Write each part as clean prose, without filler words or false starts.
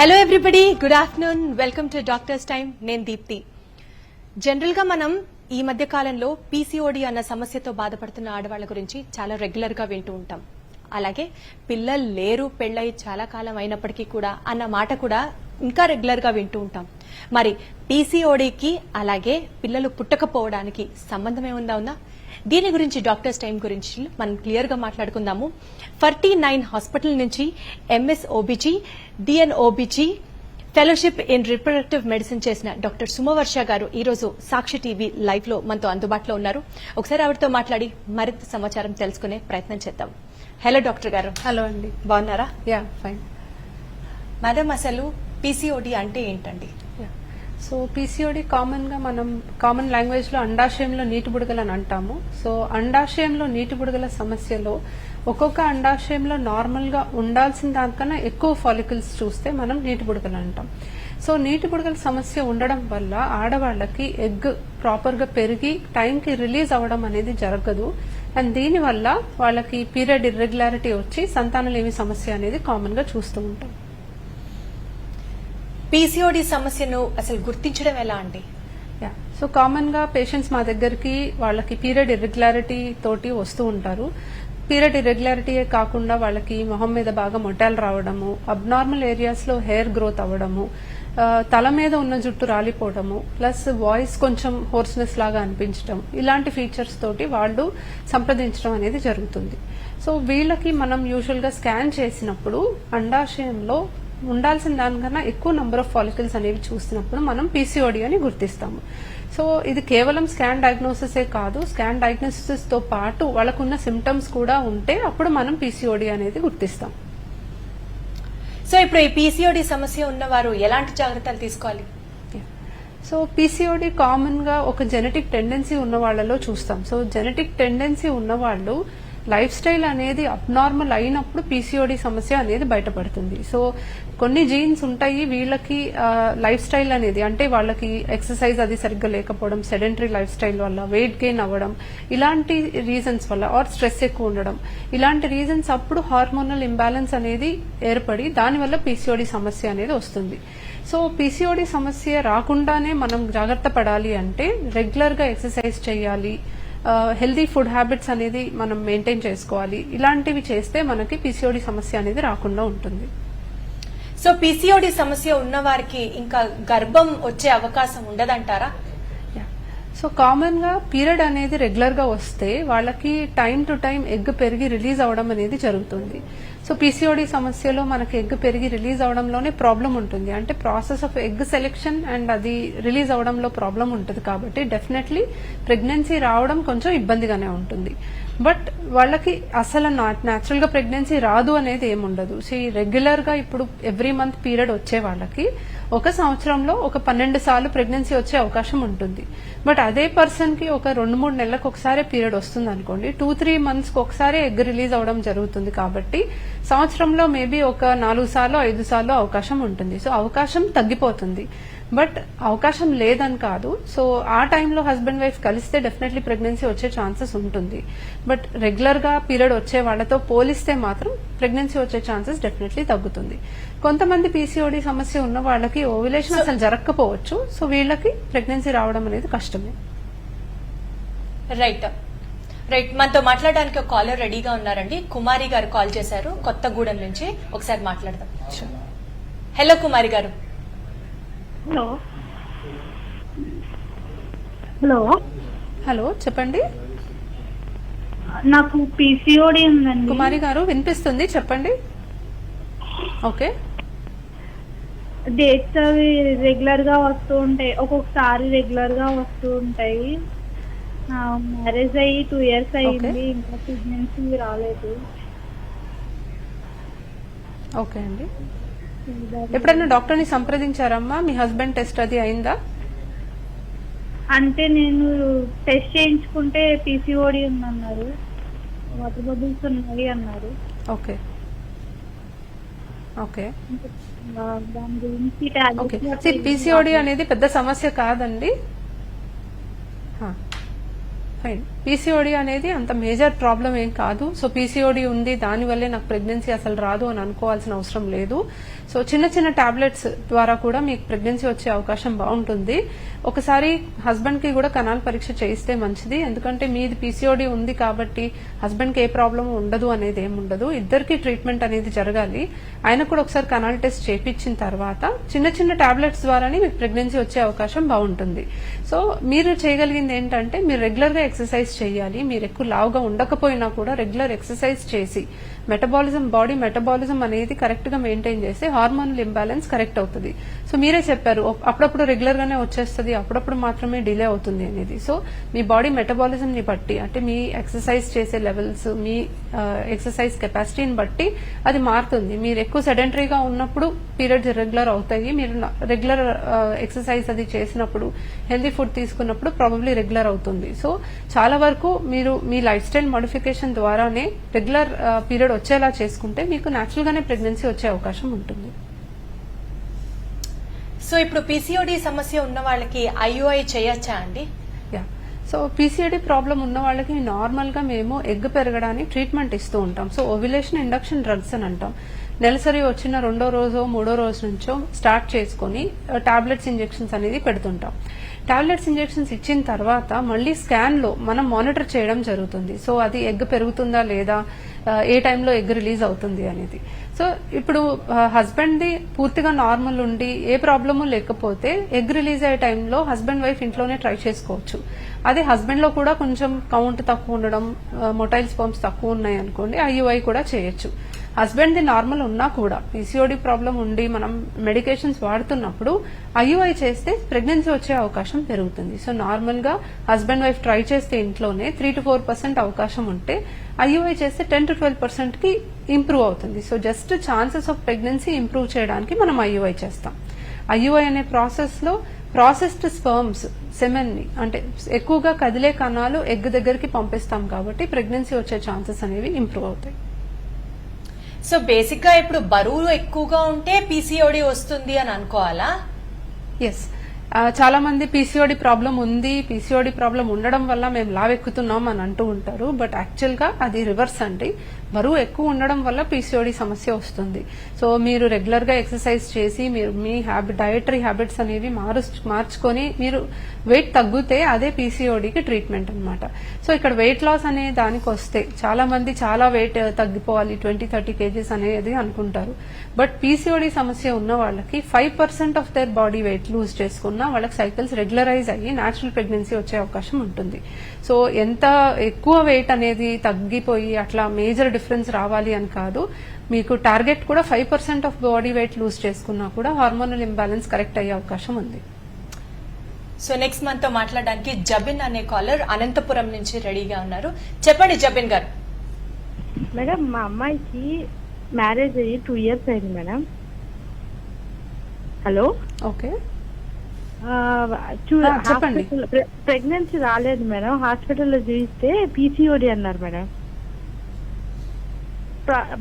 Hello everybody, good afternoon. Welcome to doctors time. నేను Deepti. General గా మనం ఈ మధ్య కాలంలో పీసీఓడి అన్న సమస్యతో బాధపడుతున్న ఆడవాళ్ల గురించి చాలా రెగ్యులర్ గా వింటూ ఉంటాం. అలాగే పిల్లలు లేరు, పెళ్లై చాలా కాలం అయినప్పటికీ కూడా అన్న మాట కూడా ఇంకా రెగ్యులర్ గా వింటూ ఉంటాం. మరి పీసీఓడికి అలాగే పిల్లలు పుట్టకపోవడానికి సంబంధం ఏముందా? దీని గురించి డాక్టర్స్ టైం గురించి మనం క్లియర్ గా మాట్లాడుకుందాము. 49 హాస్పిటల్ నుంచి MS OBG, DN OBG fellowship in reproductive medicine చేసిన డాక్టర్ సుమవర్ష గారు ఈ రోజు సాక్షి టీవీ లైవ్ లో మనతో అందుబాటులో ఉన్నారు. ఒకసారి ఆవిడతో మాట్లాడి మరింత సమాచారం తెలుసుకునే ప్రయత్నం చేద్దాం. హలో డాక్టర్ గారు. హలో అండి, బాగున్నారా? Yeah fine. మేడం, అసలు పీసీఓడి అంటే ఏంటండి? సో పీసీఓడి మనం కామన్ లాంగ్వేజ్ లో అండాశయంలో నీటి బుడగలు అని అంటాము. సో అండాశయంలో నీటి బుడగల సమస్యలో ఒక్కొక్క అండాశయంలో నార్మల్ గా ఉండాల్సిన దానికన్నా ఎక్కువ ఫాలికల్స్ చూస్తే మనం నీటి బుడగలు అంటాం. సో నీటి బుడగల సమస్య ఉండడం వల్ల ఆడవాళ్లకి ఎగ్ ప్రాపర్ గా పెరిగి టైంకి రిలీజ్ అవ్వడం అనేది జరగదు. అండ్ దీని వల్ల వాళ్ళకి పీరియడ్ ఇర్రెగ్యులారిటీ వచ్చి సంతానలేమి సమస్య అనేది కామన్ గా చూస్తూ ఉంటాం. పీసీఓడి సమస్యను అసలు గుర్తించడం ఎలా అండి? సో కామన్ గా పేషెంట్స్ మా దగ్గరికి వాళ్ళకి పీరియడ్ ఇర్రెగ్యులారిటీ తోటి వస్తూ ఉంటారు. పీరియడ్ ఇర్రెగ్యులారిటీయే కాకుండా వాళ్ళకి మొహం మీద బాగా మొటాలు రావడము, అబ్నార్మల్ ఏరియాస్ లో హెయిర్ గ్రోత్ అవ్వడము, తల మీద ఉన్న జుట్టు రాలిపోవడము, ప్లస్ వాయిస్ కొంచెం హోర్స్నెస్ లాగా అనిపించడం, ఇలాంటి ఫీచర్స్ తోటి వాళ్ళు సంప్రదించడం అనేది జరుగుతుంది. సో వీళ్ళకి మనం యూజువల్ గా స్కాన్ చేసినప్పుడు అండాశయంలో ఉండాల్సిన దానికన్నా ఎక్కువ నంబర్ ఆఫ్ ఫాలికల్స్ అనేవి చూసినప్పుడు మనం పీసీఓడి అని గుర్తిస్తాము. సో ఇది కేవలం స్కాన్ డయాగ్నోసిసే కాదు, స్కాన్ డయాగ్నోసిస్ తో పాటు వాళ్ళకున్న సిమ్టమ్స్ కూడా ఉంటే అప్పుడు మనం పీసీఓడి అనేది గుర్తిస్తాం. సో ఇప్పుడు ఈ పీసీఓడి సమస్య ఉన్నవారు ఎలాంటి జాగ్రత్తలు తీసుకోవాలి? సో పీసీఓడి కామన్ గా ఒక జెనెటిక్ టెండెన్సీ ఉన్న వాళ్ళలో చూస్తాం. సో జెనెటిక్ టెండెన్సీ ఉన్న వాళ్ళు లైఫ్ స్టైల్ అనేది అబ్నార్మల్ అయినప్పుడు పీసీఓడి సమస్య అనేది బయటపడుతుంది. సో కొన్ని జీన్స్ ఉంటాయి వీళ్ళకి లైఫ్ స్టైల్ అనేది, అంటే వాళ్ళకి ఎక్సర్సైజ్ అది సరిగ్గా లేకపోవడం, సెడెంటరీ లైఫ్ స్టైల్ వల్ల వెయిట్ గెయిన్ అవ్వడం, ఇలాంటి రీజన్స్ వల్ల ఆర్ స్ట్రెస్ ఎక్కువ ఉండడం, ఇలాంటి రీజన్స్ అప్పుడు హార్మోనల్ ఇంబ్యాలెన్స్ అనేది ఏర్పడి దానివల్ల పీసీఓడి సమస్య అనేది వస్తుంది. సో పీసీఓడి సమస్య రాకుండానే మనం జాగ్రత్త పడాలి అంటే రెగ్యులర్ గా ఎక్సర్సైజ్ చేయాలి, హెల్దీ ఫుడ్ హ్యాబిట్స్ అనేది మనం మెయింటైన్ చేసుకోవాలి. ఇలాంటివి చేస్తే మనకి పీసీఓడి సమస్య అనేది రాకుండా ఉంటుంది. సో పీసీఓడి సమస్య ఉన్న వారికి ఇంకా గర్భం వచ్చే అవకాశం ఉండదంటారా? సో కామన్ గా పీరియడ్ అనేది రెగ్యులర్ గా వస్తే వాళ్ళకి టైం టు టైం ఎగ్ పెరిగి రిలీజ్ అవడం అనేది జరుగుతుంది. సో పీసీఓడి సమస్యలో మనకి ఎగ్ పెరిగి రిలీజ్ అవడంలోనే ప్రాబ్లం ఉంటుంది, అంటే process of egg selection and అది రిలీజ్ అవడంలో ప్రాబ్లం ఉంటుంది. కాబట్టి డెఫినెట్లీ ప్రెగ్నెన్సీ రావడం కొంచెం ఇబ్బందిగానే ఉంటుంది. బట్ వాళ్ళకి అసలు న్యాచురల్ గా ప్రెగ్నెన్సీ రాదు అనేది ఏముండదు. సో రెగ్యులర్ గా ఇప్పుడు ఎవ్రీ మంత్ పీరియడ్ వచ్చే వాళ్ళకి ఒక సంవత్సరంలో ఒక 12 సార్లు ప్రెగ్నెన్సీ వచ్చే అవకాశం ఉంటుంది. బట్ అదే పర్సన్ కి ఒక 2-3 నెలలకు ఒకసారి పీరియడ్ వస్తుంది అనుకోండి, 2-3 మంత్స్ కి ఒకసారి ఎగ్ రిలీజ్ అవడం జరుగుతుంది. కాబట్టి సంవత్సరంలో మేబీ ఒక 4 సార్లు 5 సార్లు అవకాశం ఉంటుంది. సో అవకాశం తగ్గిపోతుంది, బట్ అవకాశం లేదని కాదు. సో ఆ టైంలో హస్బెండ్ వైఫ్ కలిస్తే డెఫినెట్లీ ప్రెగ్నెన్సీ వచ్చే ఛాన్సెస్ ఉంటుంది. బట్ రెగ్యులర్ గా పీరియడ్ వచ్చే వాళ్ళతో పోలిస్తే మాత్రం ప్రెగ్నెన్సీ వచ్చే ఛాన్సెస్ డెఫినెట్లీ తగ్గుతుంది. కొంతమంది పీసీఓడి సమస్య ఉన్న వాళ్ళకి ఓవ్యులేషన్ అసలు జరగకపోవచ్చు. సో వీళ్ళకి ప్రెగ్నెన్సీ రావడం అనేది కష్టమే. రైట్. మనతో మాట్లాడడానికి ఒక కాలర్ రెడీగా ఉన్నారండి. కుమారి గారు కాల్ చేశారు కొత్తగూడెం నుంచి. ఒకసారి మాట్లాడదాం. హలో కుమారి గారు. హలో హలో హలో చెప్పండి. నాకు పీసీఓడి ఉందండి. కుమారి గారు వినిపిస్తుంది, చెప్పండి. ఓకే. డేట్స్ అవి రెగ్యులర్ గా వస్తూ ఉంటాయి, ఒక్కొక్కసారి రెగ్యులర్ గా వస్తూ ఉంటాయి. మ్యారేజ్ అయ్యి 2 years అయ్యింది, ఇంకా ప్రెగ్నెన్సీ రాలేదు. ఓకే అండి. ఎప్పుడైనా డాక్టర్ ని సంప్రదించారమ్మా? మీ హస్బెండ్ టెస్ట్ అది అయిందా? అంటే నేను టెస్ట్ చేయించుకుంటే పీసీఓడి ఉందన్నారు, వాటర్ బబుల్స్ ఉన్నాయి అన్నారు. ఓకే ఓకే దాని గురించి ఓకే. పీసీఓడి అనేది పెద్ద సమస్య కాదండి. ఫైన్. పీసీఓడి అనేది అంత మేజర్ ప్రాబ్లం ఏం కాదు. సో పీసీఓడి ఉంది, దానివల్లే నాకు ప్రెగ్నెన్సీ అసలు రాదు అని అనుకోవాల్సిన అవసరం లేదు. సో చిన్న చిన్న టాబ్లెట్స్ ద్వారా కూడా మీకు ప్రెగ్నెన్సీ వచ్చే అవకాశం బాగుంటుంది. ఒకసారి హస్బెండ్ కి కూడా కణాల పరీక్ష చేయిస్తే మంచిది. ఎందుకంటే మీది పీసీఓడి ఉంది కాబట్టి హస్బెండ్ కి ఏ ప్రాబ్లం ఉండదు అనేది ఏమి ఉండదు. ఇద్దరికి ట్రీట్మెంట్ అనేది జరగాలి. ఆయన కూడా ఒకసారి కణాల టెస్ట్ చేయించిన తర్వాత చిన్న చిన్న టాబ్లెట్స్ ద్వారానే మీకు ప్రెగ్నెన్సీ వచ్చే అవకాశం బాగుంటుంది. సో మీరు చేయగలిగింది ఏంటంటే మీరు రెగ్యులర్ గా ఎక్సర్సైజ్ చేయాలి. మీరు ఎక్కువ లావుగా ఉండకపోయినా కూడా రెగ్యులర్ ఎక్సర్సైజ్ చేసి బాడీ మెటబాలిజం అనేది కరెక్ట్ గా మెయింటైన్ చేస్తే హార్మోనల్ ఇంబ్యాలెన్స్ కరెక్ట్ అవుతుంది. సో మీరే చెప్పారు అప్పుడప్పుడు రెగ్యులర్ గానే వచ్చేస్తుంది, అప్పుడప్పుడు మాత్రమే డిలే అవుతుంది అనేది. సో మీ బాడీ మెటబాలిజం ని బట్టి, అంటే మీ ఎక్సర్సైజ్ చేసే లెవెల్స్, మీ ఎక్సర్సైజ్ కెపాసిటీని బట్టి అది మారుతుంది. మీరు ఎక్కువ సెడెంటరీగా ఉన్నప్పుడు పీరియడ్స్ ఇర్రెగ్యులర్ అవుతాయి. మీరు రెగ్యులర్ ఎక్సర్సైజ్ అది చేసినప్పుడు, హెల్దీ ఫుడ్ తీసుకున్నప్పుడు ప్రాబబ్లీ రెగ్యులర్ అవుతుంది. సో చాలా వరకు మీరు మీ లైఫ్ స్టైల్ మోడిఫికేషన్ ద్వారానే రెగ్యులర్ పీరియడ్ వచ్చేలా చేసుకుంటే మీకు న్యాచురల్ గానే ప్రెగ్నెన్సీ వచ్చే అవకాశం ఉంటుంది. సో ఇప్పుడు పీసీఓడి సమస్య ఉన్న వాళ్ళకి ఐయుఐ చేయొచ్చా అండి? యా, సో పీసీఓడి ప్రాబ్లం ఉన్న వాళ్ళకి నార్మల్ గా మేము ఎగ్ పెరగడానికి ట్రీట్మెంట్ ఇస్తూ ఉంటాం. సో ఓవ్యులేషన్ ఇండక్షన్ డ్రగ్స్ అని అంటాం. నెలసరి వచ్చిన 2వ రోజో 3వ రోజు నుంచో స్టార్ట్ చేసుకుని టాబ్లెట్స్ ఇంజెక్షన్స్ అనేది పెడుతుంటాం. టాబ్లెట్స్ ఇంజెక్షన్స్ ఇచ్చిన తర్వాత మళ్ళీ స్కాన్ లో మనం మానిటర్ చేయడం జరుగుతుంది. సో అది ఎగ్ పెరుగుతుందా లేదా, ఏ టైంలో ఎగ్ రిలీజ్ అవుతుంది అనేది. సో ఇప్పుడు హస్బెండ్ ది పూర్తిగా నార్మల్ ఉండి ఏ ప్రాబ్లము లేకపోతే ఎగ్ రిలీజ్ అయ్యే టైంలో హస్బెండ్ వైఫ్ ఇంట్లోనే ట్రై చేసుకోవచ్చు. అదే హస్బెండ్ లో కూడా కొంచెం కౌంట్ తక్కువ ఉండడం, మొటైల్ స్పర్మ్స్ తక్కువ ఉన్నాయి అనుకోండి, ఐయుఐ కూడా చేయొచ్చు. హస్బెండ్ ది నార్మల్ ఉన్నా కూడా పీసీఓడి ప్రాబ్లం ఉండి మనం మెడికేషన్స్ వాడుతున్నప్పుడు ఐయుఐ చేస్తే ప్రెగ్నెన్సీ వచ్చే అవకాశం పెరుగుతుంది. సో నార్మల్ గా హస్బెండ్ వైఫ్ ట్రై చేస్తే ఇంట్లోనే 3 to 4% అవకాశం ఉంటే ఐయుఐ చేస్తే 10 to 12% కి ఇంప్రూవ్ అవుతుంది. So just chances of pregnancy improve చేయడానికి మనం ఐయుఐ చేస్తాం. ఐయుఐ అనే ప్రాసెస్ లో ప్రాసెస్డ్ స్పర్మ్స్, సెమెన్ ని, అంటే ఎక్కువగా కదిలే కణాలు ఎగ్ దగ్గరికి పంపిస్తాం కాబట్టి ప్రెగ్నెన్సీ వచ్చే ఛాన్సెస్ అనేవి ఇంప్రూవ్ అవుతాయి. సో బేసిక్ గా ఇప్పుడు బరువు ఎక్కువగా ఉంటే పీసీఓడి వస్తుంది అని అనుకోవాలా? ఎస్, చాలా మంది పీసీఓడి ప్రాబ్లం ఉంది, పీసీఓడి ప్రాబ్లం ఉండడం వల్ల మేము లావెక్కుతున్నాం అని అంటూ ఉంటారు. బట్ యాక్చువల్ గా అది రివర్స్ అండి. బరువు ఎక్కువ ఉండడం వల్ల పీసీఓడి సమస్య వస్తుంది. సో మీరు రెగ్యులర్ గా ఎక్సర్సైజ్ చేసి మీరు మీ డయటరీ హ్యాబిట్స్ అనేవి మార్చుకొని మీరు వెయిట్ తగ్గితే అదే పీసీఓడికి ట్రీట్మెంట్ అన్నమాట. సో ఇక్కడ వెయిట్ లాస్ అనే దానికి వస్తే చాలా మంది చాలా వెయిట్ తగ్గిపోవాలి, 20-30 kgs అనేది అనుకుంటారు. బట్ పీసీఓడి సమస్య ఉన్న వాళ్ళకి 5% of their body weight lose చేసుకున్న వాళ్ళకి సైకిల్స్ రెగ్యులరైజ్ అయ్యి న్యాచురల్ ప్రెగ్నెన్సీ వచ్చే అవకాశం ఉంటుంది. సో ఎంత ఎక్కువ వెయిట్ అనేది తగ్గిపోయి అట్లా మేజర్ డిఫరెన్స్ రావాలి అని కాదు. మీకు టార్గెట్ కూడా 5% ఆఫ్ బాడీ వెయిట్ లూజ్ చేసుకున్నా కూడా హార్మోనల్ ఇంబ్యాలెన్స్ కరెక్ట్ అయ్యే అవకాశం ఉంది. సో నెక్స్ట్ మంత్ తో మాట్లాడడానికి జబిన్ అనే కాలర్ అనంతపురం నుంచి రెడీగా ఉన్నారు. చెప్పండి జబిన్ గారు. మేడం, మా అమ్మాయికి మ్యారేజ్ అయ్యి 2 years అయింది మేడం. హలో, ఓకే చెప్పండి. ప్రెగ్నెన్సీ రాలేదు మేడం. హాస్పిటల్లో చూస్తే పీసీఓడి అన్నారు మేడం.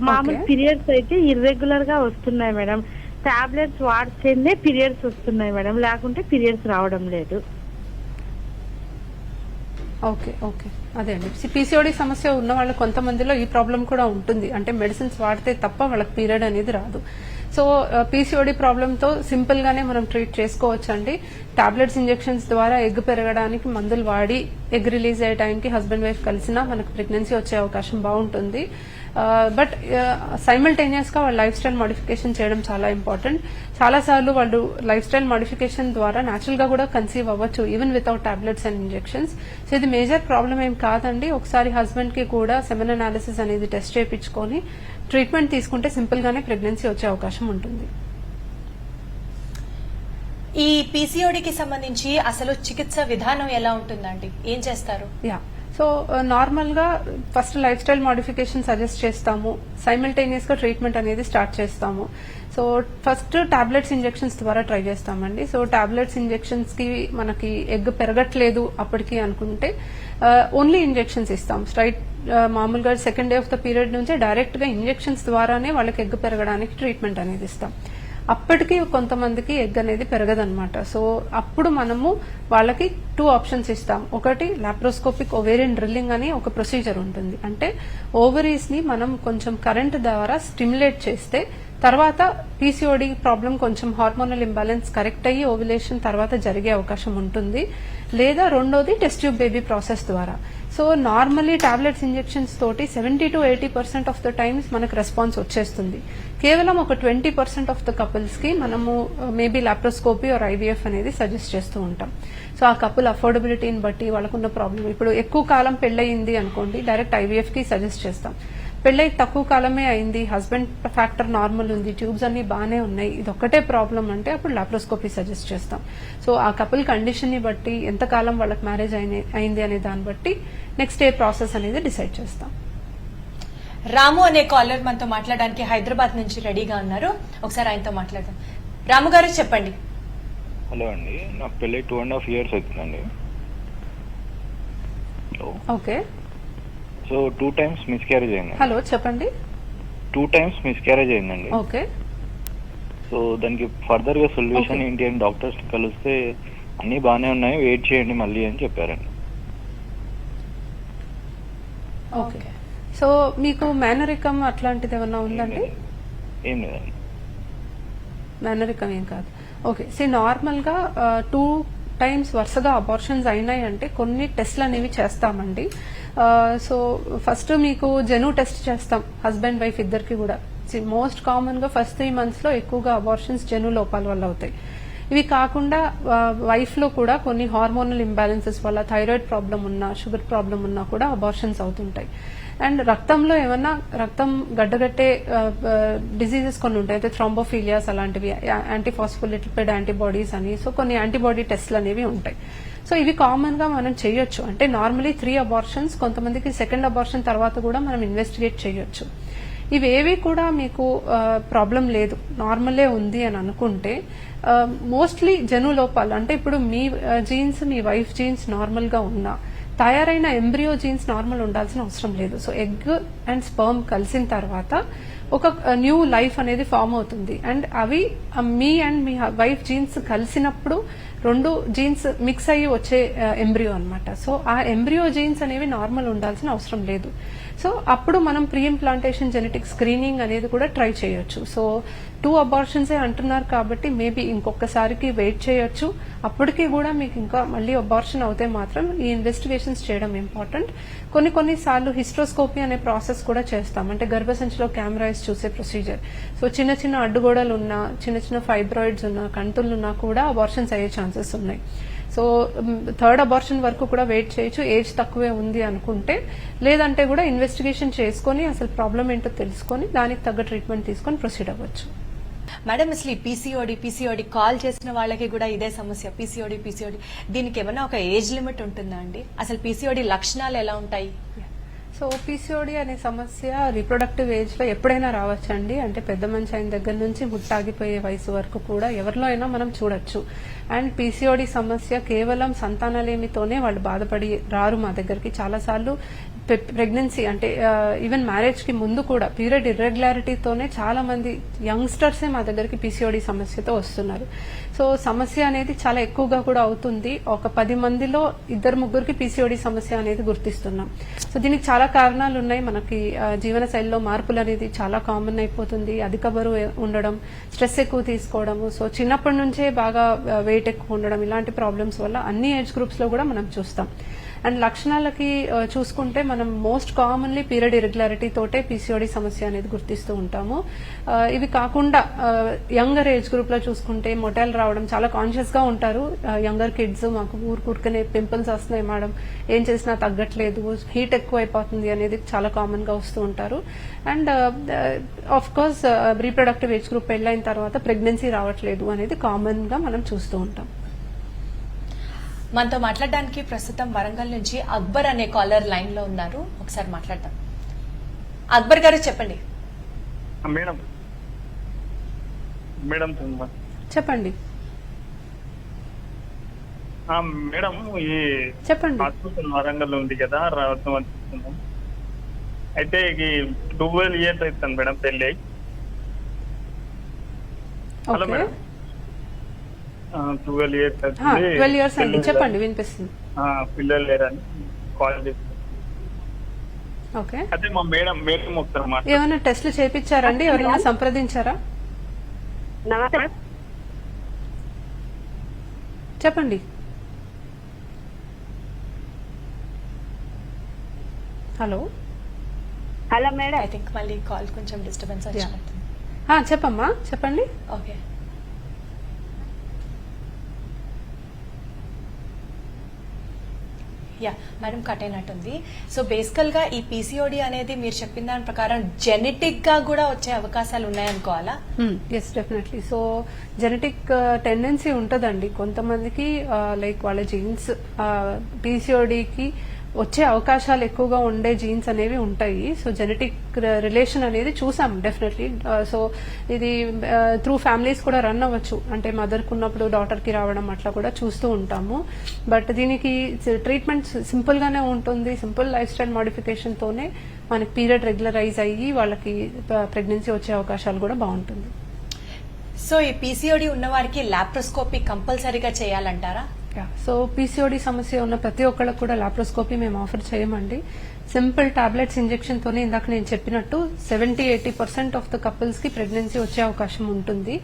మామూలు పీరియడ్స్ అయితే ఇర్రెగ్యులర్ గా వస్తున్నాయి మేడం. టాబ్లెట్స్ వాడితేనే పీరియడ్స్ వస్తున్నాయి మేడం, లేకుంటే పీరియడ్స్ రావడం లేదు. ఓకే ఓకే అదే అండి, పీసీఓడి సమస్య ఉన్న వాళ్ళ కొంతమందిలో ఈ ప్రాబ్లం కూడా ఉంటుంది. అంటే మెడిసిన్స్ వాడితే తప్ప వాళ్ళకి పీరియడ్ అనేది రాదు. సో పీసీఓడి ప్రాబ్లంతో సింపుల్ గానే మనం ట్రీట్ చేసుకోవచ్చు అండి. టాబ్లెట్స్ ఇంజెక్షన్స్ ద్వారా ఎగ్ పెరగడానికి మందులు వాడి ఎగ్ రిలీజ్ అయ్యే టైంకి హస్బెండ్ వైఫ్ కలిసినా మనకు ప్రెగ్నెన్సీ వచ్చే అవకాశం బాగుంటుంది. బట్ సైమల్టేనియస్ గా వాళ్ళ లైఫ్ స్టైల్ మోడిఫికేషన్ చేయడం చాలా ఇంపార్టెంట్. చాలా సార్లు వాళ్ళు లైఫ్ స్టైల్ మోడిఫికేషన్ ద్వారా న్యాచురల్ గా కూడా కన్సీవ్ అవ్వచ్చు, even without tablets and injections. So ఇది మేజర్ ప్రాబ్లం ఏం కాదండి. ఒకసారి హస్బెండ్ కి కూడా సెమెన్ అనాలిసిస్ అనేది టెస్ట్ చేయించుకొని ట్రీట్మెంట్ తీసుకుంటే సింపుల్ గానే ప్రెగ్నెన్సీ వచ్చే అవకాశం ఉంటుంది. ఈ పీసీఓడికి సంబంధించి అసలు చికిత్స విధానం ఎలా ఉంటుందండి? ఏం చేస్తారు? యా, సో నార్మల్ గా first life style modification suggest చేస్తాము, సైమల్టేనియస్ గా ట్రీట్మెంట్ అనేది స్టార్ట్ చేస్తాము. సో ఫస్ట్ టాబ్లెట్స్ ఇంజెక్షన్స్ ద్వారా ట్రై చేస్తామండి. సో టాబ్లెట్స్ ఇంజెక్షన్స్ కి మనకి ఎగ్ పెరగట్లేదు అప్పటికి అనుకుంటే ఓన్లీ ఇంజెక్షన్స్ ఇస్తాం. స్ట్రైట్ మామూలుగా second day of the period నుంచే డైరెక్ట్ గా ఇంజెక్షన్స్ ద్వారానే వాళ్ళకి ఎగ్ పెరగడానికి ట్రీట్మెంట్ అనేది ఇస్తాం. అప్పటికి కొంతమందికి ఎగ్ అనేది పెరగదన్నమాట. సో అప్పుడు మనము వాళ్ళకి 2 ఆప్షన్స్ ఇస్తాం. ఒకటి లాప్రోస్కోపిక్ ఓవేరియన్ డ్రిల్లింగ్ అని ఒక ప్రొసీజర్ ఉంటుంది. అంటే ఓవరీస్ ని మనం కొంచెం కరెంట్ ద్వారా స్టిమ్యులేట్ చేస్తే తర్వాత పీసీఓడి ప్రాబ్లం కొంచెం హార్మోనల్ ఇంబ్యాలెన్స్ కరెక్ట్ అయ్యి ఓవ్యులేషన్ తర్వాత జరిగే అవకాశం ఉంటుంది. లేదా రెండోది టెస్ట్ ట్యూబ్ బేబీ ప్రాసెస్ ద్వారా. సో నార్మల్లీ టాబ్లెట్స్ ఇంజెక్షన్స్ తోటి 70 to 80% ఆఫ్ ద టైమ్స్ మనకు రెస్పాన్స్ వచ్చేస్తుంది. కేవలం ఒక 20% ఆఫ్ ద కపుల్స్ కి మనము మేబీ లాప్రోస్కోపీ ఆర్ ఐవీఎఫ్ అనేది సజెస్ట్ చేస్తూ ఉంటాం. సో ఆ కపుల్ అఫోర్డబిలిటీని బట్టి వాళ్ళకున్న ప్రాబ్లం, ఇప్పుడు ఎక్కువ కాలం పెళ్ళయింది అనుకోండి, డైరెక్ట్ ఐవీఎఫ్ కి సజెస్ట్ చేస్తాం. పెళ్ళై తక్కువ కాలమే అయింది, హస్బెండ్ ఫ్యాక్టర్ నార్మల్ ఉంది, ట్యూబ్స్ అన్ని బాగానే ఉన్నాయి, ఇది ఒక్కటే ప్రాబ్లం అంటే అప్పుడు లాప్రోస్కోపీ సజెస్ట్ చేస్తాం. సో ఆ కపుల్ కండిషన్ ని బట్టి ఎంతకాలం వాళ్ళకి మ్యారేజ్ అయింది అనే దాన్ని బట్టి నెక్స్ట్ ఏ ప్రాసెస్ అనేది డిసైడ్ చేస్తాం. రాము అనే కాలర్ మనతో మాట్లాడడానికి హైదరాబాద్ నుంచి రెడీగా ఉన్నారు. ఒకసారి ఆయనతో మాట్లాడదాం. రాము గారు చెప్పండి. హలో అండి, నా పెళ్ళి 2.5 years అవుతుందండి. ఓకే, సో 2 times మిస్క్యారేజ్ అయింది. హలో చెప్పండి. 2 times మిస్క్యారేజ్ అయిందండి. ఓకే, సో దానికి ఫర్దర్ గా సొల్యూషన్ Okay. ఏంటి అని డాక్టర్స్ కలిస్తే అన్ని బాగానే ఉన్నాయి, వెయిట్ చేయండి మళ్ళీ అని చెప్పారండి. ఓకే. సో మీకు మేనరికం అట్లాంటిది ఏమన్నా ఉందండి? ఏం లేదండి. మేనరికం ఏం కాదు. ఓకే, నార్మల్ గా 2 times వరుసగా అబార్షన్స్ అయినాయి అంటే కొన్ని టెస్ట్లు అనేవి చేస్తామండి. సో ఫస్ట్ మీకు జెను టెస్ట్ చేస్తాం హస్బెండ్ వైఫ్ ఇద్దరికి కూడా. మోస్ట్ కామన్ గా ఫస్ట్ 3 months లో ఎక్కువగా అబార్షన్స్ జెను లోపాల వల్ల అవుతాయి. ఇవి కాకుండా వైఫ్ లో కూడా కొన్ని హార్మోనల్ ఇంబ్యాలెన్సెస్ వల్ల, థైరాయిడ్ ప్రాబ్లం ఉన్నా, షుగర్ ప్రాబ్లం ఉన్నా కూడా అబార్షన్స్ అవుతుంటాయి. అండ్ రక్తంలో ఏమన్నా రక్తం గడ్డగట్టే డిసీజెస్ కొన్ని ఉంటాయి, అయితే థ్రాంబోఫీలియాస్ అలాంటివి, యాంటీఫాస్ఫోలిపిడ్ యాంటీబాడీస్ అని, సో కొన్ని యాంటీబాడీ టెస్ట్లు అనేవి ఉంటాయి. సో ఇవి కామన్ గా మనం చేయొచ్చు. అంటే నార్మలీ 3 abortions, కొంతమందికి సెకండ్ అబార్షన్ తర్వాత కూడా మనం ఇన్వెస్టిగేట్ చేయొచ్చు. ఇవేవి కూడా మీకు ప్రాబ్లం లేదు, నార్మలే ఉంది అని అనుకుంటే మోస్ట్లీ జను లోపాలు, అంటే ఇప్పుడు మీ జీన్స్, మీ వైఫ్ జీన్స్ నార్మల్ గా ఉన్నా తయారైన ఎంబ్రియో జీన్స్ నార్మల్ ఉండాల్సిన అవసరం లేదు. సో ఎగ్ అండ్ స్పర్మ్ కలిసిన తర్వాత ఒక న్యూ లైఫ్ అనేది ఫామ్ అవుతుంది. అండ్ అవి me and me wife jeans కలిసినప్పుడు 2 జీన్స్ మిక్స్ అయ్యి వచ్చే ఎంబ్రియో అన్నమాట. సో ఆ ఎంబ్రియో జీన్స్ అనేవి నార్మల్ ఉండాల్సిన అవసరం లేదు. సో అప్పుడు మనం ప్రీ ఇంప్లాంటేషన్ జెనెటిక్ స్క్రీనింగ్ అనేది కూడా ట్రై చేయొచ్చు. సో 2 abortions అంటున్నారు కాబట్టి మేబీ ఇంకొకసారికి వెయిట్ చేయొచ్చు. అప్పటికి కూడా మీకు ఇంకా మళ్ళీ అబార్షన్ అవుతే మాత్రం ఈ ఇన్వెస్టిగేషన్స్ చేయడం ఇంపార్టెంట్. కొన్నిసార్లు హిస్ట్రోస్కోపీ అనే ప్రాసెస్ కూడా చేస్తాం, అంటే గర్భసంచిలో కెమెరాస్ చూసే ప్రొసీజర్. సో చిన్న చిన్న అడ్డుగోడలు ఉన్నా, చిన్న చిన్న ఫైబ్రాయిడ్స్ ఉన్నా, కంతులున్నా కూడా అబార్షన్స్ అయ్యే ఛాన్సెస్ ఉన్నాయి. సో 3rd abortion వరకు కూడా వెయిట్ చేయొచ్చు, ఏజ్ తక్కువే ఉంది అనుకుంటే. లేదంటే కూడా ఇన్వెస్టిగేషన్ చేసుకుని అసలు ప్రాబ్లం ఏంటో తెలుసుకొని దానికి తగ్గ ట్రీట్మెంట్ తీసుకొని ప్రొసీడ్ అవ్వచ్చు. మేడం, అసలు ఈ పీసీఓడి కాల్ చేసిన వాళ్ళకి కూడా ఇదే సమస్య, పీసీఓడి దీనికి ఏమైనా ఒక ఏజ్ లిమిట్ ఉంటుందా అండి? అసలు పీసీఓడి లక్షణాలు ఎలా ఉంటాయి? సో పీసీఓడి అనే సమస్య రీప్రొడక్టివ్ ఏజ్ లో ఎప్పుడైనా రావచ్చండి. అంటే పెద్ద మనిషి అయిన దగ్గర నుంచి ముట్టాగిపోయే వయసు వరకు కూడా ఎవరిలో అయినా మనం చూడొచ్చు. అండ్ పీసీఓడి సమస్య కేవలం సంతానలేమితోనే వాళ్ళు బాధపడి రారు మా దగ్గరికి. చాలాసార్లు ప్రెగ్నెన్సీ అంటే ఈవెన్ మ్యారేజ్ కి ముందు కూడా పీరియడ్ ఇర్రెగ్యులారిటీతోనే చాలా మంది యంగ్స్టర్సే మా దగ్గరికి పీసీఓడి సమస్యతో వస్తున్నారు. సో సమస్య అనేది చాలా ఎక్కువగా కూడా అవుతుంది. ఒక 10 మందిలో 2-3కి పీసీఓడి సమస్య అనేది గుర్తిస్తున్నాం. సో దీనికి చాలా కారణాలు ఉన్నాయి. మనకి జీవన శైలిలో మార్పులు అనేది చాలా కామన్ అయిపోతుంది. అధిక బరువు ఉండడం, స్ట్రెస్ ఎక్కువ తీసుకోవడము, సో చిన్నప్పటి నుంచే బాగా వెయిట్ ఎక్కువ ఉండడం, ఇలాంటి ప్రాబ్లమ్స్ వల్ల అన్ని ఏజ్ గ్రూప్స్ లో కూడా మనం చూస్తాం. అండ్ లక్షణాలకి చూసుకుంటే మనం మోస్ట్ కామన్లీ పీరియడ్ ఇరెగ్యులారిటీ తోటే పీసీఓడి సమస్య అనేది గుర్తిస్తూ ఉంటాము. ఇవి కాకుండా యంగర్ ఏజ్ గ్రూప్ లో చూసుకుంటే మొటైల్ రావడం, చాలా కాన్షియస్ గా ఉంటారు యంగర్ కిడ్స్. మాకు ఊరుకనే పింపుల్స్ వస్తున్నాయి మేడం, ఏం చేసినా తగ్గట్లేదు, హీట్ ఎక్కువ అయిపోతుంది అనేది చాలా కామన్ గా వస్తూ ఉంటారు. And of course reproductive age group పెళ్ళైన తర్వాత ప్రెగ్నెన్సీ రావట్లేదు అనేది కామన్ గా మనం చూస్తూ ఉంటాం. మనతో మాట్లాడడానికి ప్రస్తుతం వరంగల్ నుంచి అక్బర్ అనే కాలర్ లైన్ లో ఉన్నారు. ఒకసారి మాట్లాడదాం. అక్బర్ గారు చెప్పండి. మేడం మేడం చెప్పండి. మేడం, ఈ చెప్పండి. హాస్పిటల్ వరంగల్ ఉంది కదా, రావడం అనుకుంటున్నాం. అయితే ఈ 12 years అవుతుంది మేడం పెళ్ళి. Hello okay. Madam 12 years 12 years అండి, చెప్పండి వినిపిస్తుంది. పిల్లలు లేరని కాల్ చేసి ఓకే. అదే మా మేడం ఒకసారి మాట ఏమైనా టెస్ట్లు చేయించారండి? ఎవరైనా సంప్రదించారా? నమస్తే చెప్పండి. Hello. Hello madam. I think మళ్ళీ కాల్ కొంచెం డిస్టర్బెన్స్ వచ్చినట్టుంది. చెప్పమ్మా, చెప్పండి. ఓకే. యా మేడం, కట్ అయినట్టుంది. సో బేసికల్ గా ఈ పీసీఓడి అనేది మీరు చెప్పిన దాని ప్రకారం జెనెటిక్ గా కూడా వచ్చే అవకాశాలు ఉన్నాయనుకోవాలా? Yes, definitely. So genetic tendency ఉంటుందండి కొంతమందికి, లైక్ వాళ్ళ జీన్స్ పీసీఓడికి వచ్చే అవకాశాలు ఎక్కువగా ఉండే జీన్స్ అనేవి ఉంటాయి. సో జెనెటిక్ రిలేషన్ అనేది చూసాం డెఫినెట్లీ. సో ఇది త్రూ ఫ్యామిలీస్ కూడా రన్ అవ్వచ్చు, అంటే మదర్కి ఉన్నప్పుడు డాటర్కి రావడం అట్లా కూడా చూస్తూ ఉంటాము. బట్ దీనికి ట్రీట్మెంట్ సింపుల్ గానే ఉంటుంది. సింపుల్ లైఫ్ స్టైల్ మోడిఫికేషన్ తోనే మనకి పీరియడ్ రెగ్యులరైజ్ అయ్యి వాళ్ళకి ప్రెగ్నెన్సీ వచ్చే అవకాశాలు కూడా బాగుంటుంది. సో ఈ పీసీఓడి ఉన్న వారికి లాప్రోస్కోపీ కంపల్సరీగా చేయాలంటారా? సో పీసీఓడి సమస్య ఉన్న ప్రతి ఒక్కళ్ళకు కూడా లాప్రోస్కోపీ మేము ఆఫర్ చేయమండి. సింపుల్ టాబ్లెట్స్ ఇంజెక్షన్ తోనే ఇందాక నేను చెప్పినట్టు 70-80% ఆఫ్ ద కపుల్స్ కి ప్రెగ్నెన్సీ వచ్చే అవకాశం ఉంటుంది.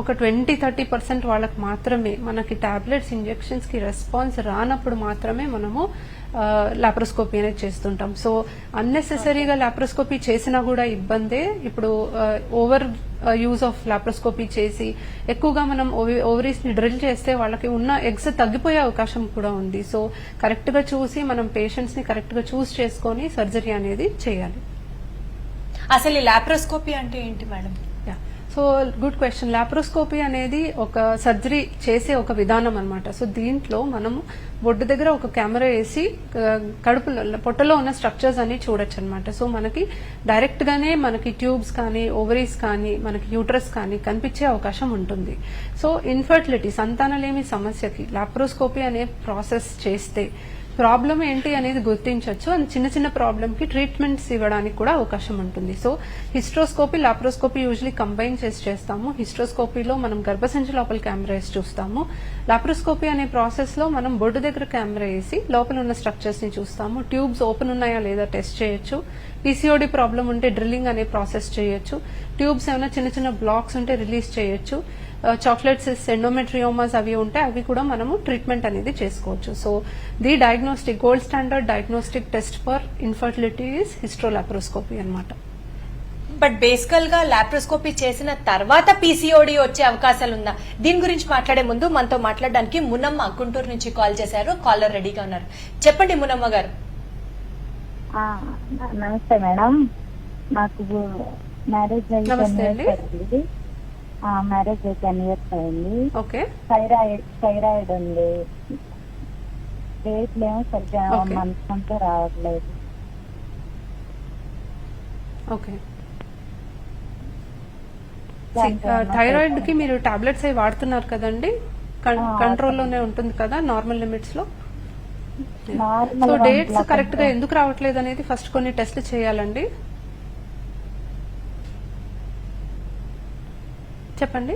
ఒక 20-30% వాళ్ళకి మాత్రమే మనకి టాబ్లెట్స్ ఇంజెక్షన్స్ కి రెస్పాన్స్ రానప్పుడు మాత్రమే మనము లాప్రోస్కోపీ అనేది చేస్తుంటాం. సో అన్నెసెసరీగా లాప్రోస్కోపీ చేసినా కూడా ఇబ్బందే. ఇప్పుడు ఓవర్ యూజ్ ఆఫ్ లాప్రోస్కోపీ చేసి ఎక్కువగా మనం ఓవరీస్ ని డ్రిల్ చేస్తే వాళ్ళకి ఉన్న ఎగ్స్ తగ్గిపోయే అవకాశం కూడా ఉంది. సో కరెక్ట్ గా చూసి మనం పేషెంట్స్ ని కరెక్ట్ గా చూస్ చేసుకొని సర్జరీ అనేది చేయాలి. అసలు ఈ లాప్రోస్కోపీ అంటే ఏంటి madam? So good question. Laparoscopy అనేది ఒక సర్జరీ చేసే ఒక విధానం అన్నమాట. సో దీంట్లో మనము బొడ్డు దగ్గర ఒక కెమెరా వేసి కడుపులో పొట్టలో ఉన్న స్ట్రక్చర్స్ అన్ని చూడొచ్చు అనమాట. సో మనకి డైరెక్ట్ గానే మనకి ట్యూబ్స్ కానీ ఓవరీస్ కానీ మనకి యూట్రస్ కానీ కనిపించే అవకాశం ఉంటుంది. సో ఇన్ఫర్టిలిటీ సంతానలేమి సమస్యకి లాప్రోస్కోపీ అనే ప్రాసెస్ చేస్తే ప్రాబ్లం ఏంటి అనేది గుర్తించవచ్చు. అండ్ చిన్న చిన్న ప్రాబ్లమ్ కి ట్రీట్మెంట్స్ ఇవ్వడానికి కూడా అవకాశం ఉంటుంది. So hysteroscopy laparoscopy usually combine చేసి చేస్తాము. హిస్ట్రోస్కోపీలో మనం గర్భసంచి లోపల కెమెరా వేసి చూస్తాము. లాప్రోస్కోపీ అనే ప్రాసెస్ లో మనం బొడ్డు దగ్గర కెమెరా వేసి లోపల ఉన్న స్ట్రక్చర్స్ ని చూస్తాము. ట్యూబ్స్ ఓపెన్ ఉన్నాయా లేదా టెస్ట్ చేయొచ్చు. పీసీఓడి ప్రాబ్లం ఉంటే డ్రిల్లింగ్ అనే ప్రాసెస్ చేయొచ్చు. ట్యూబ్స్ ఏమైనా చిన్న చిన్న బ్లాక్స్ ఉంటే రిలీజ్ చేయొచ్చు. చాక్లెట్స్ ఎండోమెట్రియోమాస్ అవి ఉంటే అవి కూడా మనము ట్రీట్మెంట్ అనేది చేసుకోవచ్చు. So the diagnostic gold standard diagnostic test for infertility is hysterolaparoscopy అన్నమాట. బట్ బేసికల్ గా లాప్రోస్కోపీ చేసిన తర్వాత పీసీఓడి వచ్చే అవకాశాలు ఉందా? దీని గురించి మాట్లాడే ముందు మనతో మాట్లాడడానికి మునమ్మ గుంటూరు నుంచి కాల్ చేశారు. కాలర్ రెడీగా ఉన్నారు. చెప్పండి మునమ్మ గారు. నమస్తే మేడం. నాకు మ్యారేజ్ నమస్తే అండి. మ్యారేజ్ 10 years అయింది. ఓకే. థైరాయిడ్ ఉంది. డేట్లు ఏమో సరిగ్గా మంత్ రావట్లేదు. ఓకే. థైరాయిడ్ కి మీరు టాబ్లెట్స్ అవి వాడుతున్నారు కదండి? కంట్రోల్లోనే ఉంటుంది కదా నార్మల్ లిమిట్స్ లో? సో డేట్స్ కరెక్ట్ గా ఎందుకు రావట్లేదు అనేది ఫస్ట్ కొన్ని టెస్ట్లు చేయాలండి. చెప్పండి.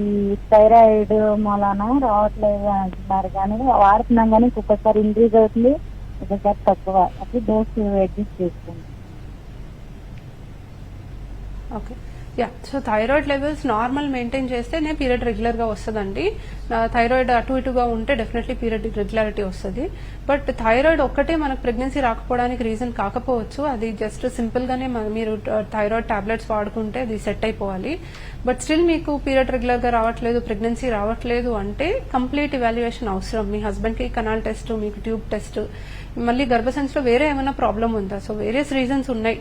ఈ థైరాయిడ్ మూలాన రావట్లేదు అంటున్నారు, కానీ వాడుతున్నాం కానీ ఒక్కొక్కసారి ఇంక్రీజ్ అవుతుంది, ఒక్కొక్కసారి తక్కువ. అప్పుడు డోస్ అడ్జస్ట్ చేసుకోండి. Okay. Yeah, so thyroid levels normal maintain చేస్తేనే పీరియడ్ రెగ్యులర్ గా వస్తుందండి. థైరాయిడ్ అటు ఇటుగా ఉంటే డెఫినెట్లీ పీరియడ్ రెగ్యులారిటీ వస్తుంది. బట్ థైరాయిడ్ ఒక్కటే మనకు ప్రెగ్నెన్సీ రాకపోవడానికి రీజన్ కాకపోవచ్చు. అది జస్ట్ సింపుల్ గానే మీరు థైరాయిడ్ టాబ్లెట్స్ వాడుకుంటే అది సెట్ అయిపోవాలి. బట్ స్టిల్ మీకు పీరియడ్ రెగ్యులర్ గా రావట్లేదు, ప్రెగ్నెన్సీ రావట్లేదు అంటే కంప్లీట్ ఇవాల్యుయేషన్ అవసరం. మీ హస్బెండ్ కి కనాల్ టెస్ట్, మీకు ట్యూబ్ టెస్ట్, మళ్ళీ గర్భసంచిలో వేరే ఏమైనా ప్రాబ్లం ఉందా? సో వేరియస్ రీజన్స్ ఉన్నాయి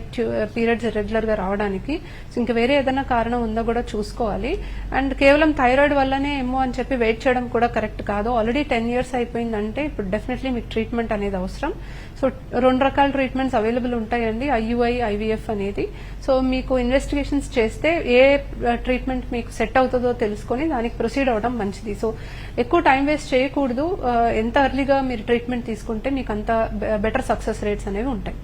పీరియడ్స్ రెగ్యులర్ గా రావడానికి. సో ఇంకా వేరే ఏదైనా కారణం ఉందో కూడా చూసుకోవాలి. అండ్ కేవలం థైరాయిడ్ వల్లనే ఏమో అని చెప్పి వెయిట్ చేయడం కూడా కరెక్ట్ కాదు. ఆల్రెడీ 10 years అయిపోయిందంటే ఇప్పుడు డెఫినెట్లీ మీకు ట్రీట్మెంట్ అనేది అవసరం. సో 2 రకాల ట్రీట్మెంట్స్ అవైలబుల్ ఉంటాయండి, ఐయుఐ, ఐవీఎఫ్ అనేది. సో మీకు ఇన్వెస్టిగేషన్స్ చేస్తే ఏ ట్రీట్మెంట్ మీకు సెట్ అవుతుందో తెలుసుకొని దానికి ప్రొసీడ్ అవడం మంచిది. సో ఎక్కువ టైం వేస్ట్ చేయకూడదు. ఎంత ఎర్లీగా మీరు ట్రీట్మెంట్ తీసుకుంటే మీకు అంత బెటర్ సక్సెస్ రేట్స్ అనేవి ఉంటాయి.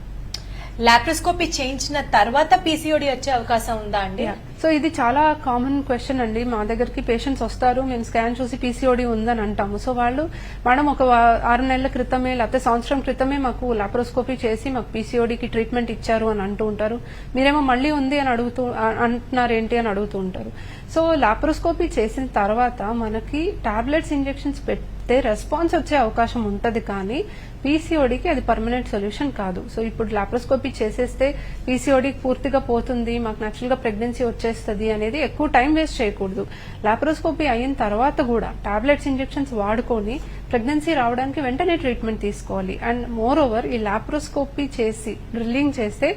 లాప్రోస్కోపీ చేయించిన తర్వాత పీసీఓడి వచ్చే అవకాశం ఉందా అండి? సో ఇది చాలా కామన్ క్వశ్చన్ అండి. మా దగ్గరికి పేషెంట్స్ వస్తారు, మేము స్కాన్ చూసి పీసీఓడి ఉందని అంటాము. సో వాళ్ళు మేడం ఒక 6 నెలల క్రితమే లేకపోతే సంవత్సరం క్రితమే మాకు లాప్రోస్కోపీ చేసి మాకు పీసీఓడికి ట్రీట్మెంట్ ఇచ్చారు అని అంటూ ఉంటారు. మీరేమో మళ్ళీ ఉంది అని అంటున్నారు ఏంటి అని అడుగుతూ ఉంటారు. సో లాప్రోస్కోపీ చేసిన తర్వాత మనకి టాబ్లెట్స్ ఇంజెక్షన్స్ పెడితే రెస్పాన్స్ వచ్చే అవకాశం ఉంటది, కానీ పీసీఓడికి అది పర్మనెంట్ సొల్యూషన్ కాదు. సో ఇప్పుడు లాప్రోస్కోపీ చేసేస్తే పీసీఓడి పూర్తిగా పోతుంది, మాకు నేచురల్ గా ప్రెగ్నెన్సీ వచ్చేస్తుంది అనేది ఎక్కువ టైం వేస్ట్ చేయకూడదు. లాప్రోస్కోపీ అయిన తర్వాత కూడా టాబ్లెట్స్ ఇంజెక్షన్స్ వాడుకొని ప్రెగ్నెన్సీ రావడానికి వెంటనే ట్రీట్మెంట్ తీసుకోవాలి. అండ్ మోర్ ఓవర్ ఈ లాప్రోస్కోపీ చేసి డ్రిల్లింగ్ చేస్తే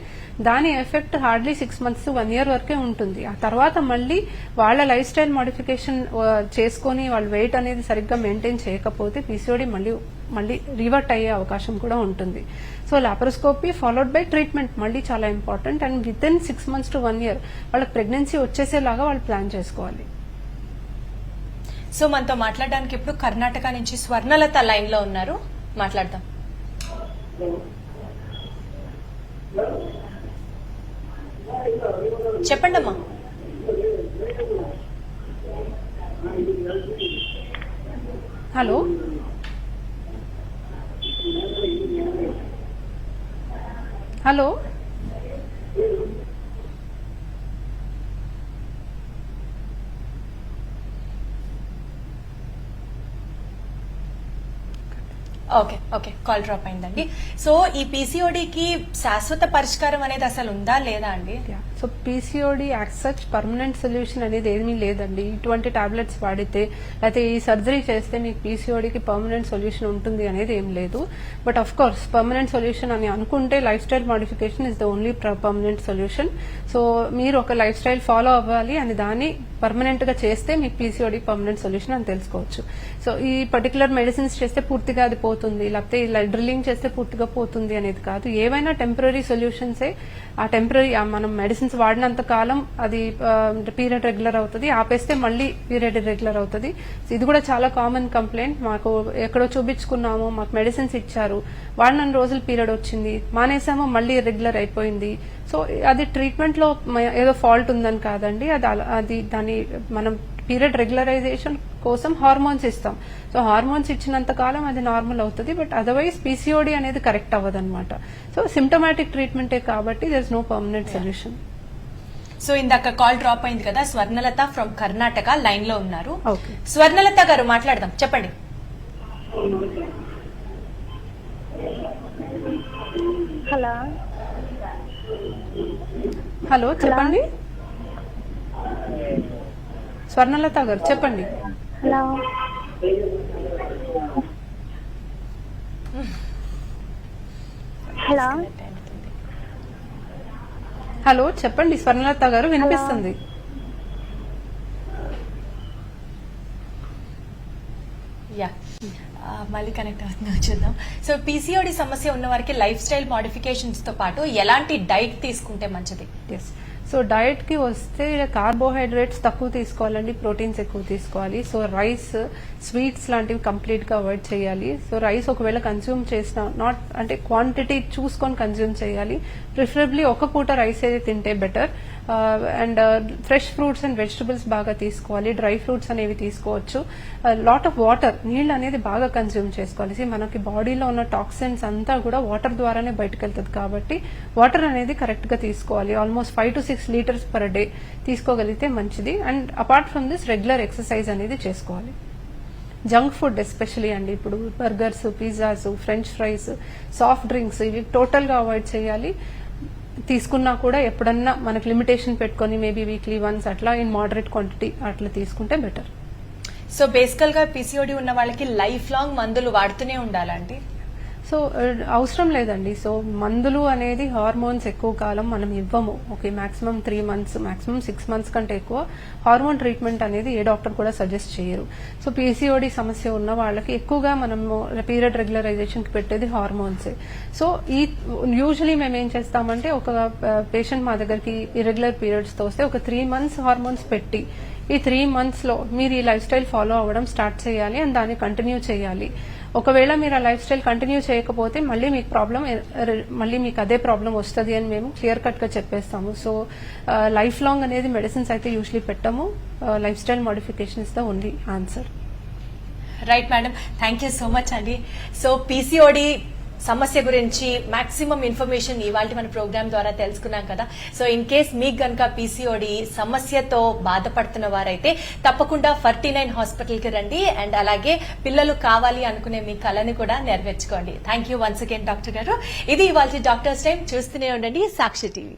దాని effect hardly 6 months to 1 year వరకే ఉంటుంది. ఆ తర్వాత మళ్ళీ వాళ్ళ లైఫ్ స్టైల్ మోడిఫికేషన్ చేసుకొని వాళ్ళ వెయిట్ అనేది సరిగ్గా మెయింటైన్ చేయకపోతే పీసీఓడి మళ్ళీ రివర్ట్ అయ్యే అవకాశం కూడా ఉంటుంది. So laparoscopy followed by treatment మళ్ళీ చాలా important. And with in 6 months to 1 year వాళ్ళకి ప్రెగ్నెన్సీ వచ్చేసేలాగా వాళ్ళు ప్లాన్ చేసుకోవాలి. సో మనతో మాట్లాడడానికి ఇప్పుడు కర్ణాటక నుంచి స్వర్ణలత లైన్ లో ఉన్నారు, మాట్లాడదాం. చెప్పండి అమ్మా. Hello hello okay call drop అయిందండి. సో ఈ పీసీఓడికి శాశ్వత పరిష్కారం అనేది అసలు ఉందా లేదా అండి? So PCOD as such permanent solution అనేది ఏమీ లేదండి. ఇటువంటి టాబ్లెట్స్ వాడితే లేకపోతే ఈ సర్జరీ చేస్తే మీకు పీసీఓడికి పర్మనెంట్ సొల్యూషన్ ఉంటుంది అనేది ఏం లేదు. But of course permanent solution అని అనుకుంటే life style modification is the only permanent solution. So మీరు ఒక లైఫ్ స్టైల్ ఫాలో అవ్వాలి అని దాన్ని పర్మనెంట్ గా చేస్తే మీకు పీసీఓడి పర్మనెంట్ సొల్యూషన్ అని తెలుసుకోవచ్చు. సో ఈ పర్టికులర్ మెడిసిన్స్ చేస్తే పూర్తిగా అది పోతుంది, లేకపోతే ఇలా డ్రిల్లింగ్ చేస్తే పూర్తిగా పోతుంది అనేది కాదు. ఏవైనా టెంపరీ సొల్యూషన్సే. ఆ టెంపరీ మనం మెడిసిన్స్ వాడినంత కాలం అది పీరియడ్ రెగ్యులర్ అవుతుంది, ఆపేస్తే మళ్ళీ పీరియడ్ ఇర్రెగ్యులర్ అవుతుంది. ఇది కూడా చాలా కామన్ కంప్లైంట్. మాకు ఎక్కడో చూపించుకున్నాము, మాకు మెడిసిన్స్ ఇచ్చారు, వాడిన రోజులు పీరియడ్ వచ్చింది, మానేసామో మళ్ళీ ఇర్రెగ్యులర్ అయిపోయింది. సో అది ట్రీట్మెంట్ లో ఏదో ఫాల్ట్ ఉందని కాదండి, అది దాని మనం పీరియడ్ రెగ్యులరైజేషన్ కోసం హార్మోన్స్ ఇస్తాం. సో హార్మోన్స్ ఇచ్చినంత కాలం అది నార్మల్ అవుతుంది, బట్ అదర్వైజ్ పీసీఓడి అనేది కరెక్ట్ అవ్వదు అనమాట. సో సిమ్టమాటిక్ ట్రీట్మెంటే కాబట్టి there is no permanent solution. So ఇందాక కాల్ డ్రాప్ అయింది కదా, స్వర్ణలత ఫ్రమ్ కర్ణాటక లైన్ లో ఉన్నారు. ఓకే స్వర్ణలత గారు మాట్లాడదాం, చెప్పండి. హలో చెప్పండి. స్వర్ణలత గారు చెప్పండి. హలో హలో హలో చెప్పండి స్వర్ణలత గారు, వినిపిస్తుంది. యా మళ్ళీ కనెక్ట్ అవుతుందో చూద్దాం. సో పీసీఓడి సమస్య ఉన్న వారికి లైఫ్ స్టైల్ మోడిఫికేషన్స్ తో పాటు ఎలాంటి డైట్ తీసుకుంటే మంచిది? ఎస్. సో డైట్ కి వస్తే కార్బోహైడ్రేట్స్ తక్కువ తీసుకోవాలండి, ప్రోటీన్స్ ఎక్కువ తీసుకోవాలి. సో రైస్, స్వీట్స్ లాంటివి కంప్లీట్ గా అవాయిడ్ చేయాలి. సో రైస్ ఒకవేళ కన్స్యూమ్ చేసినా నాట్ అంటే క్వాంటిటీ చూసుకొని కన్స్యూమ్ చేయాలి. ప్రిఫరబ్లీ ఒక పూట రైస్ అయితే తింటే better. And fresh fruits and vegetables బాగా తీసుకోవాలి, డ్రై ఫ్రూట్స్ అనేవి తీసుకోవచ్చు. లాట్ ఆఫ్ వాటర్, నీళ్ళు అనేది బాగా కన్స్యూమ్ చేసుకోవాలి. మనకి బాడీలో ఉన్న టాక్సిన్స్ అంతా కూడా వాటర్ ద్వారానే బయటకు వెళ్తుంది, కాబట్టి వాటర్ అనేది కరెక్ట్ గా తీసుకోవాలి. Almost 5 to 6 liters per day తీసుకోగలిగితే మంచిది. And apart from this regular exercise అనేది చేసుకోవాలి. జంక్ ఫుడ్ ఎస్పెషలీ అండి, ఇప్పుడు burgers, pizzas, French fries, soft drinks ఇవి టోటల్ గా అవాయిడ్ చేయాలి. తీసుకున్నా కూడా ఎప్పుడన్నా మనకు లిమిటేషన్ పెట్టుకొని మేబీ వీక్లీ వన్స్ అట్లా ఇన్ మోడరేట్ క్వాంటిటీ అట్లా తీసుకుంటే బెటర్. సో బేసికల్ గా పీసీఓడి ఉన్న వాళ్ళకి లైఫ్ లాంగ్ మందులు వాడుతూనే ఉండాలండి? సో అవసరం లేదండి. సో మందులు అనేది హార్మోన్స్ ఎక్కువ కాలం మనం ఇవ్వము. Okay, maximum 3 months, maximum 6 months కంటే ఎక్కువ హార్మోన్ ట్రీట్మెంట్ అనేది ఏ డాక్టర్ కూడా సజెస్ట్ చేయరు. సో పీసీఓడి సమస్య ఉన్న వాళ్ళకి ఎక్కువగా మనము పీరియడ్ రెగ్యులరైజేషన్ కి పెట్టేది హార్మోన్సే. సో ఈ యూజువలీ మేము ఏం చేస్తామంటే, ఒక పేషెంట్ మా దగ్గరికి ఇర్రెగ్యులర్ పీరియడ్స్ తో వస్తే ఒక 3 months హార్మోన్స్ పెట్టి ఈ 3 months లో మీరు ఈ లైఫ్ స్టైల్ ఫాలో అవ్వడం స్టార్ట్ చేయాలి అండ్ దాన్ని కంటిన్యూ చేయాలి. ఒకవేళ మీరు ఆ లైఫ్ స్టైల్ కంటిన్యూ చేయకపోతే మళ్ళీ మీకు మళ్ళీ మీకు అదే ప్రాబ్లం వస్తుంది అని మేము క్లియర్ కట్ గా చెప్పేస్తాము. సో లైఫ్ లాంగ్ అనేది మెడిసిన్స్ అయితే యూజువలీ పెట్టము. Lifestyle modification is the only answer. Right madam, thank you so much అండి. సో పీసీఓడి సమస్య గురించి మాక్సిమం ఇన్ఫర్మేషన్ ఇవాళ మన ప్రోగ్రామ్ ద్వారా తెలుసుకున్నాం కదా. సో ఇన్ కేస్ మీకు గనక పీసీఓడి సమస్యతో బాధపడుతున్న వారైతే తప్పకుండా 49 హాస్పిటల్కి రండి. అండ్ అలాగే పిల్లలు కావాలి అనుకునే మీ కళని కూడా నెరవేర్చుకోండి. Thank you once again doctor గారు. ఇది ఇవాళ డాక్టర్స్ టైం. చూస్తూనే ఉండండి సాక్షి టీవీ.